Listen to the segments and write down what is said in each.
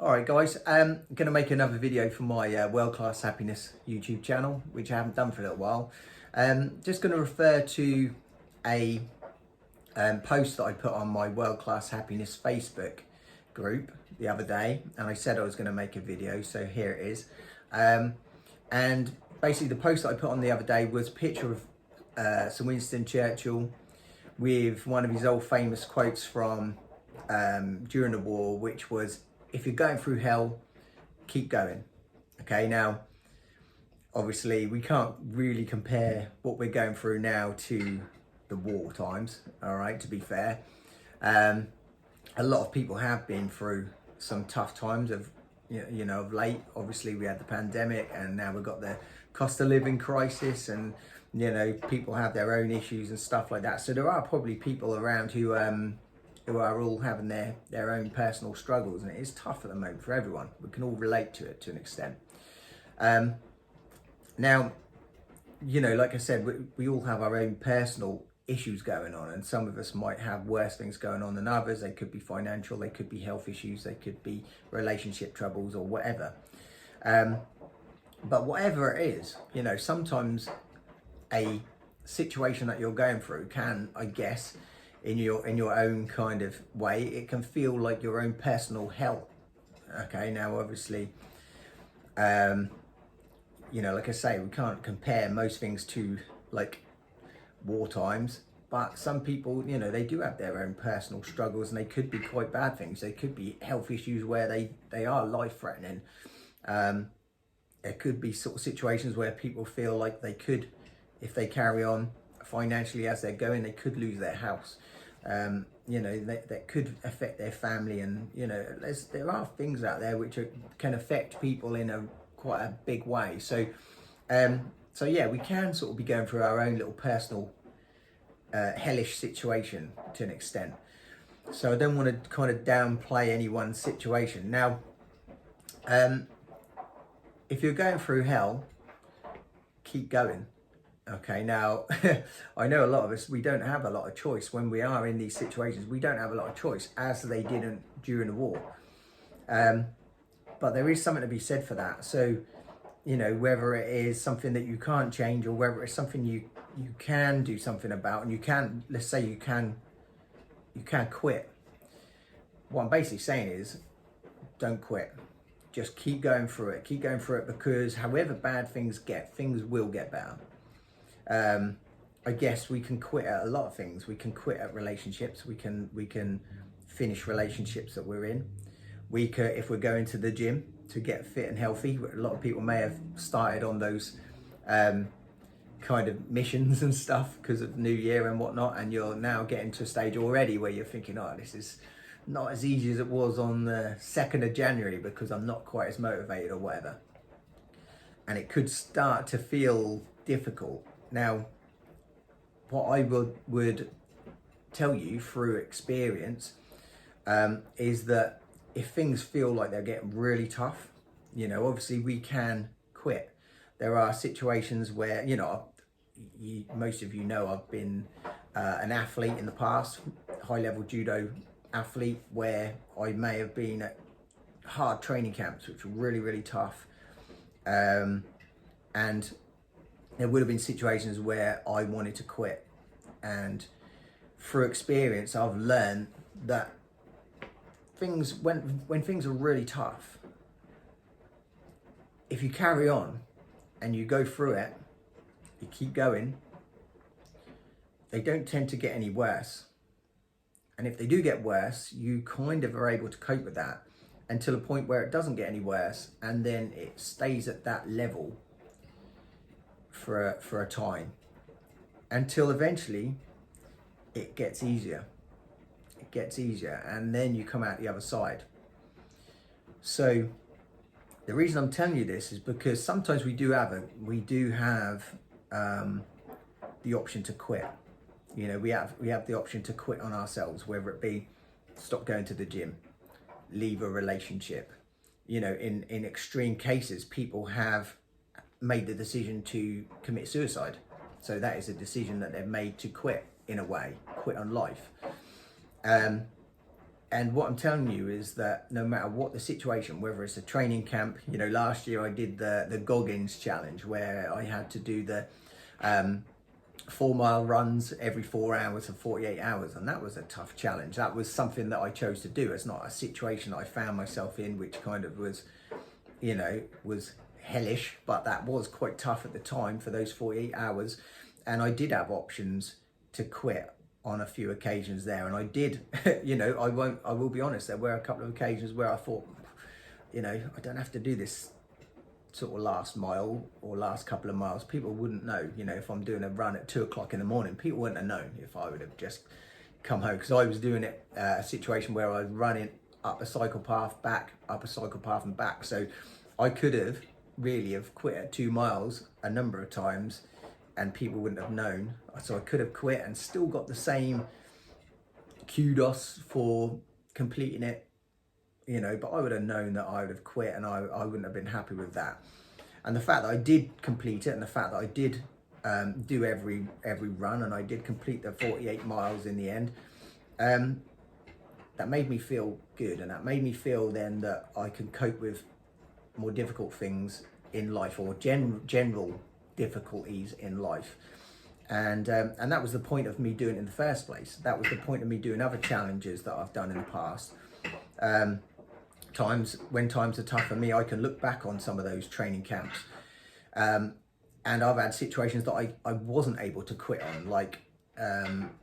Alright guys, I'm going to make another video for my World Class Happiness YouTube channel, which I haven't done for a little while. Just going to refer to a post that I put on my World Class Happiness Facebook group the other day, and I said I was going to make a video, so here it is. And basically the post that I put on the other day was a picture of Sir Winston Churchill with one of his old famous quotes from during the war, which was, "If you're going through hell, keep going." Okay, now obviously we can't really compare what we're going through now to the war times, all right, to be fair. A lot of people have been through some tough times of of late. Obviously we had the pandemic, and now we've got the cost of living crisis, and people have their own issues and stuff like that. So there are probably people around who are all having their own personal struggles, and it is tough at the moment for everyone. We can all relate to it to an extent. Now, like I said, we all have our own personal issues going on, and some of us might have worse things going on than others. They could be financial, they could be health issues, they could be relationship troubles or whatever. But whatever it is, sometimes a situation that you're going through can, I guess, in your own kind of way, it can feel like your own personal hell. Okay, now obviously, like I say, we can't compare most things to like war times, but some people, they do have their own personal struggles, and they could be quite bad things. They could be health issues where they are life-threatening. There could be sort of situations where people feel like they could, if they carry on financially as they're going, they could lose their house. That could affect their family, and there are things out there which can affect people in quite a big way. So yeah, we can sort of be going through our own little personal hellish situation to an extent. So I don't want to kind of downplay anyone's situation. Now, if you're going through hell, keep going. Okay, now I know a lot of us, we don't have a lot of choice when we are in these situations. We don't have a lot of choice, as they didn't during the war. But there is something to be said for that. So, whether it is something that you can't change, or whether it's something you can do something about, and you can, let's say you can quit. What I'm basically saying is, don't quit. Just keep going through it. Keep going through it, because however bad things get, things will get better. I guess we can quit at a lot of things. We can quit at relationships. We can finish relationships that we're in. We could, if we're going to the gym to get fit and healthy. A lot of people may have started on those kind of missions and stuff because of New Year and whatnot, and you're now getting to a stage already where you're thinking, oh, this is not as easy as it was on the 2nd of January because I'm not quite as motivated or whatever. And it could start to feel difficult. Now, what I would tell you through experience is that if things feel like they're getting really tough, obviously we can quit. There are situations where, most of I've been an athlete in the past, high-level judo athlete, where I may have been at hard training camps, which were really, really tough. And there would have been situations where I wanted to quit, and through experience I've learned that things, when things are really tough, if you carry on and you go through it, you keep going, they don't tend to get any worse. And if they do get worse, you kind of are able to cope with that until a point where it doesn't get any worse, and then it stays at that level for a time, until eventually it gets easier. It gets easier, and then you come out the other side. So the reason I'm telling you this is because sometimes we do have the option to quit. We have the option to quit on ourselves, whether it be stop going to the gym, leave a relationship. In extreme cases, people have made the decision to commit suicide. So that is a decision that they've made to quit, in a way, quit on life. And what I'm telling you is that no matter what the situation, whether it's a training camp, you know, last year I did the Goggins challenge where I had to do the 4-mile runs every 4 hours for 48 hours. And that was a tough challenge. That was something that I chose to do. It's not a situation I found myself in, which kind of was, you know, was hellish, but that was quite tough at the time for those 48 hours. And I did have options to quit on a few occasions there, and I did. You know, I will be honest, there were a couple of occasions where I thought, you know, I don't have to do this sort of last mile or last couple of miles. People wouldn't know, you know, if I'm doing a run at 2 o'clock in the morning, people wouldn't have known if I would have just come home, because I was doing it a situation where I was running up a cycle path, back, up a cycle path and back. So I could have really have quit at 2 miles a number of times and people wouldn't have known. So I could have quit and still got the same kudos for completing it, you know, but I would have known that I would have quit, and I wouldn't have been happy with that. And the fact that I did complete it, and the fact that I did do every run, and I did complete the 48 miles in the end, that made me feel good, and that made me feel then that I can cope with more difficult things in life, or general difficulties in life. And that was the point of me doing it in the first place. That was the point of me doing other challenges that I've done in the past. When times are tough for me, I can look back on some of those training camps, and I've had situations that I wasn't able to quit on, like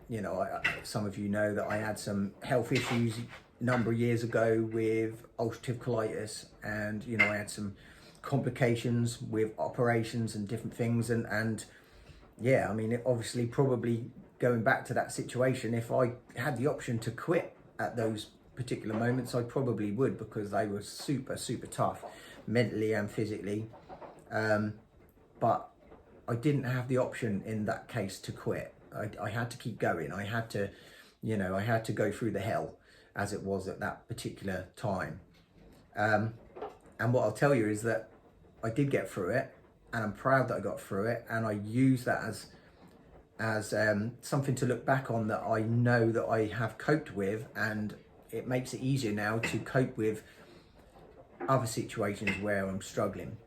you know, some of you know that I had some health issues a number of years ago with ulcerative colitis, and you know, I had some complications with operations and different things, and yeah, I mean, it obviously, probably going back to that situation, if I had the option to quit at those particular moments, I probably would, because they were super tough mentally and physically, but I didn't have the option in that case to quit. I had to keep going. I had to, you know, I had to go through the hell as it was at that particular time. And what I'll tell you is that I did get through it, and I'm proud that I got through it, and I use that as something to look back on, that I know that I have coped with, and it makes it easier now to cope with other situations where I'm struggling.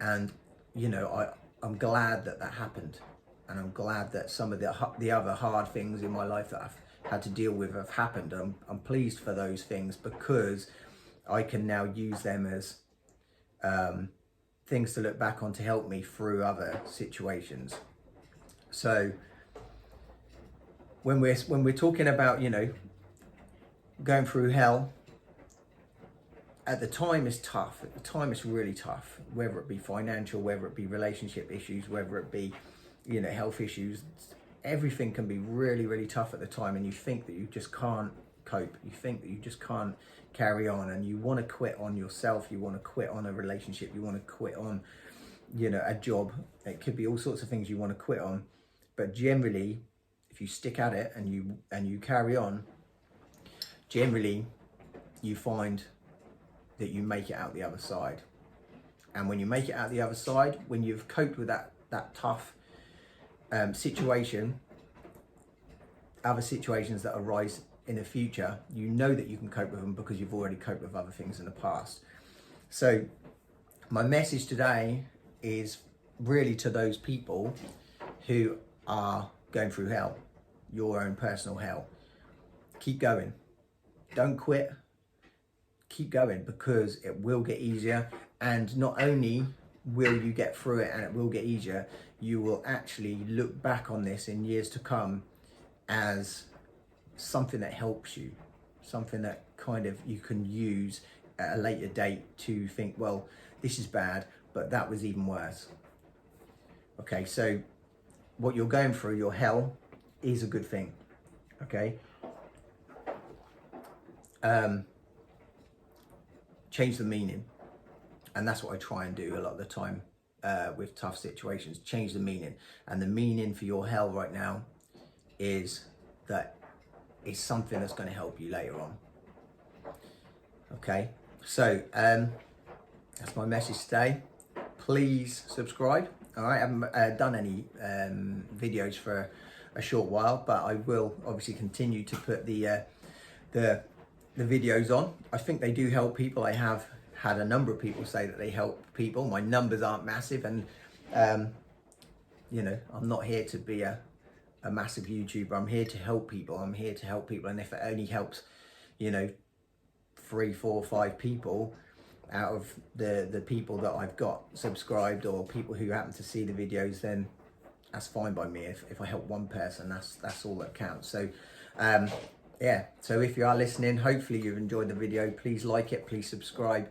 And you know, I'm glad that happened, and I'm glad that some of the other hard things in my life that I've had to deal with have happened. I'm pleased for those things, because I can now use them as things to look back on to help me through other situations. So when we're talking about, you know, going through hell, at the time it's tough. At the time it's really tough, whether it be financial, whether it be relationship issues, whether it be, you know, health issues. Everything can be really tough at the time, and you think that you just can't cope. You think that you just can't carry on, and you want to quit on yourself. You want to quit on a relationship. You want to quit on, you know, a job. It could be all sorts of things you want to quit on. But generally, if you stick at it and you carry on, generally you find that you make it out the other side. And when you make it out the other side, when you've coped with that tough situation, other situations that arise in the future, you know that you can cope with them because you've already coped with other things in the past. So my message today is really to those people who are going through hell, your own personal hell. Keep going. Don't quit. Keep going, because it will get easier. And not only will you get through it and it will get easier, you will actually look back on this in years to come as something that helps you, something that kind of you can use at a later date to think, well, this is bad, but that was even worse. Okay, so what you're going through, your hell, is a good thing. Okay, change the meaning, and that's what I try and do a lot of the time with tough situations. Change the meaning, and the meaning for your hell right now is that it's something that's going to help you later on. Okay, so that's my message today. Please subscribe. All right, I haven't done any videos for a short while, but I will obviously continue to put the the videos on. I think they do help people. I have had a number of people say that they help people. My numbers aren't massive, and you know, I'm not here to be a massive YouTuber. I'm here to help people. I'm here to help people, and if it only helps, you know, 3, 4, 5 people out of the people that I've got subscribed, or people who happen to see the videos, then that's fine by me. If I help one person, that's all that counts. So yeah, so if you are listening, hopefully you've enjoyed the video. Please like it, please subscribe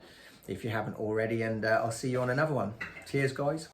if you haven't already, and I'll see you on another one. Cheers, guys.